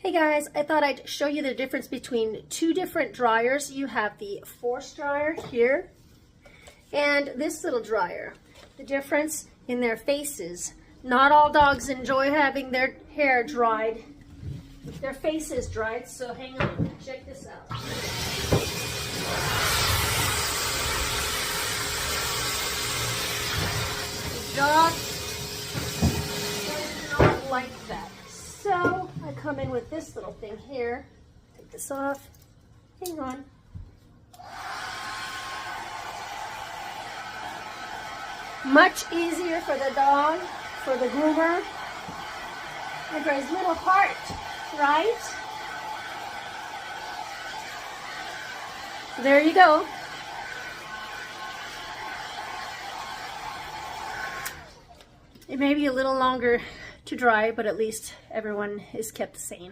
Hey guys, I thought I'd show you the difference between two different dryers. You have the Force dryer here and this little dryer. The difference in their faces. Not all dogs enjoy having their hair dried, their faces dried, so hang on, check this out. The dog does not like that. So I come in with this little thing here. Take this off. Hang on. Much easier for the dog, for the groomer, and for his little heart, right? There you go. It may be a little longer to dry, but at least everyone is kept the same.